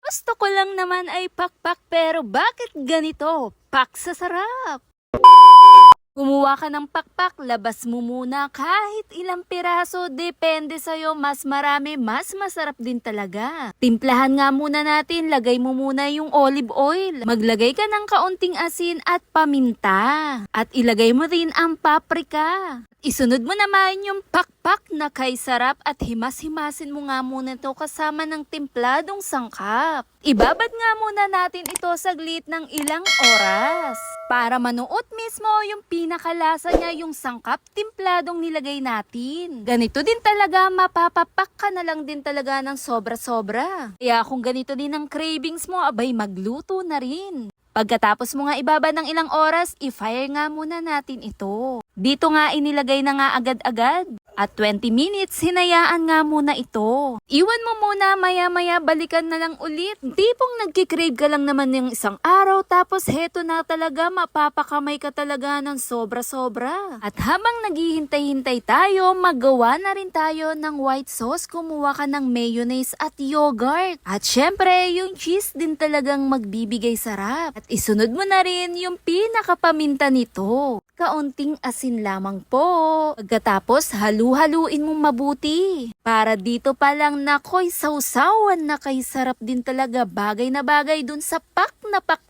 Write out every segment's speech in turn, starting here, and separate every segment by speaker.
Speaker 1: Gusto ko lang naman ay pakpak pero bakit ganito? Pak sa sarap! Kumuha ka ng pakpak, labas mo muna kahit ilang piraso, depende sa'yo, mas marami, mas masarap din talaga. Timplahan nga muna natin, lagay mo muna yung olive oil. Maglagay ka ng kaunting asin at paminta. At ilagay mo rin ang paprika. Isunod mo naman yung pakpak na kay sarap at himas-himasin mo nga muna ito kasama ng timpladong sangkap. Ibabad nga muna natin ito saglit ng ilang oras para manuot mismo yung pinakalasa niya, yung sangkap timpladong nilagay natin. Ganito din talaga, mapapapak ka na lang din talaga ng sobra-sobra. Kaya kung ganito din ang cravings mo, abay magluto na rin. Pagkatapos mo nga ibabad ng ilang oras, i-fire nga muna natin ito. Dito nga inilagay na nga agad-agad. At 20 minutes, hinayaan nga muna ito. Iwan mo muna, maya-maya balikan na lang ulit. Tipong nagkikrave ka lang naman ng isang araw, tapos heto na talaga, mapapakamay ka talaga ng sobra-sobra. At habang naghihintay-hintay tayo, magawa na rin tayo ng white sauce. Kumuha ka ng mayonnaise at yogurt. At syempre, yung cheese din talagang magbibigay sarap. At isunod mo na rin yung pinakapaminta nito. Kaunting asin lamang po. Pagkatapos, halu-haluin mong mabuti. Para dito pa lang nakoy sausawan na kay sarap din talaga. Bagay na bagay dun sa pak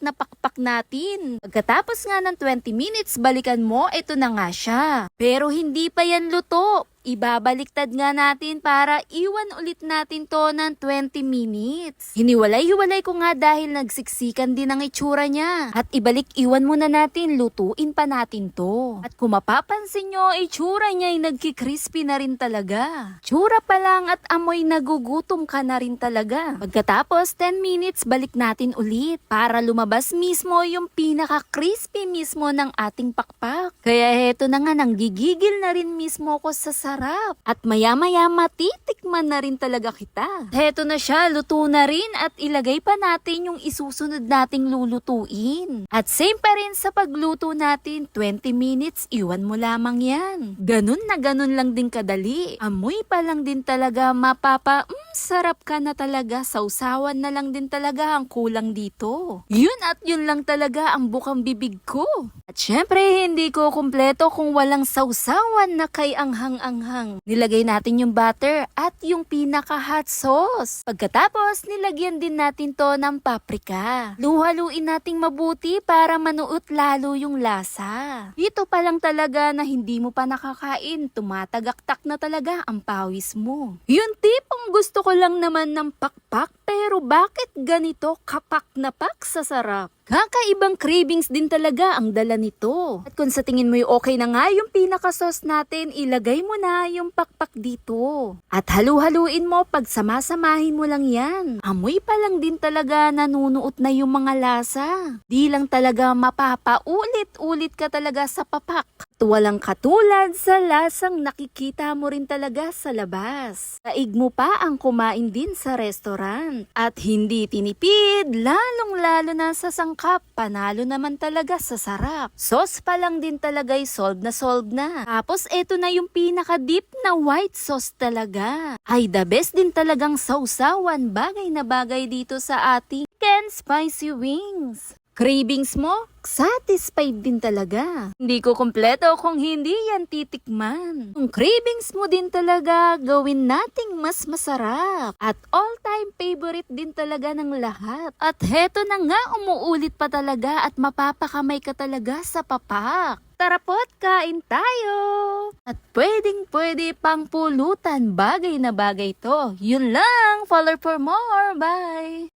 Speaker 1: na pakpak natin. Pagkatapos nga ng 20 minutes, balikan mo, ito na nga siya. Pero hindi pa yan luto. Ibabaliktad nga natin para iwan ulit natin to ng 20 minutes. Hiniwalay-hiwalay ko nga dahil nagsiksikan din ang itsura niya. At iwan muna natin, lutuin pa natin to. At kung mapapansin nyo, itsura niya ay nagkikrispy na rin talaga. Tsura pa lang at amoy nagugutom ka na rin talaga. Pagkatapos 10 minutes, balik natin ulit para lumabas mismo yung pinaka-crispy mismo ng ating pakpak. Kaya heto na nga, nanggigigil na rin mismo ko sa sarap. At maya-maya matitikman na rin talaga kita. Heto na siya, luto na rin at ilagay pa natin yung isusunod nating lulutuin. At same pa rin sa pagluto natin, 20 minutes, iwan mo lamang yan. Ganun na ganun lang din kadali. Amoy pa lang din talaga sarap ka na talaga. Sausawan na lang din talaga ang kulang dito. Yun at yun lang talaga ang bukang bibig ko. At syempre, hindi ko kumpleto kung walang sausawan na kay anghang-anghang. Nilagay natin yung butter at yung pinaka-hot sauce. Pagkatapos, nilagyan din natin to ng paprika. Luhaluin nating mabuti para manuot lalo yung lasa. Dito pa lang talaga na hindi mo pa nakakain, tumatagaktak na talaga ang pawis mo. Yung tipong gusto ko lang naman ng pakpak, pero bakit ganito kapak na pak sa sarap? Kakaibang cravings din talaga ang dala nito. At kung sa tingin mo okay na nga yung pinaka-sauce natin, ilagay mo na yung pakpak dito. At halu-haluin mo, pagsamasamahin mo lang yan. Amoy pa lang din talaga nanunuot na yung mga lasa. Di lang talaga mapapaulit-ulit ka talaga sa papak. Walang katulad sa lasang nakikita mo rin talaga sa labas. Daig mo pa ang kumain din sa restaurant. At hindi tinipid, lalong-lalo na sa sangkap, panalo naman talaga sa sarap. Sauce pa lang din talaga'y solve na. Tapos eto na yung pinaka-deep na white sauce talaga. Ay the best din talagang sausawan, bagay na bagay dito sa ating chicken spicy wings. Cravings mo? Satisfied din talaga. Hindi ko kumpleto kung hindi yan titikman. Kung cravings mo din talaga, gawin nating mas masarap. At all-time favorite din talaga ng lahat. At heto na nga, umuulit pa talaga at mapapakamay ka talaga sa papak. Tara po't kain tayo! At pwedeng-pwede pang pulutan, bagay na bagay to. Yun lang, follow for more, bye!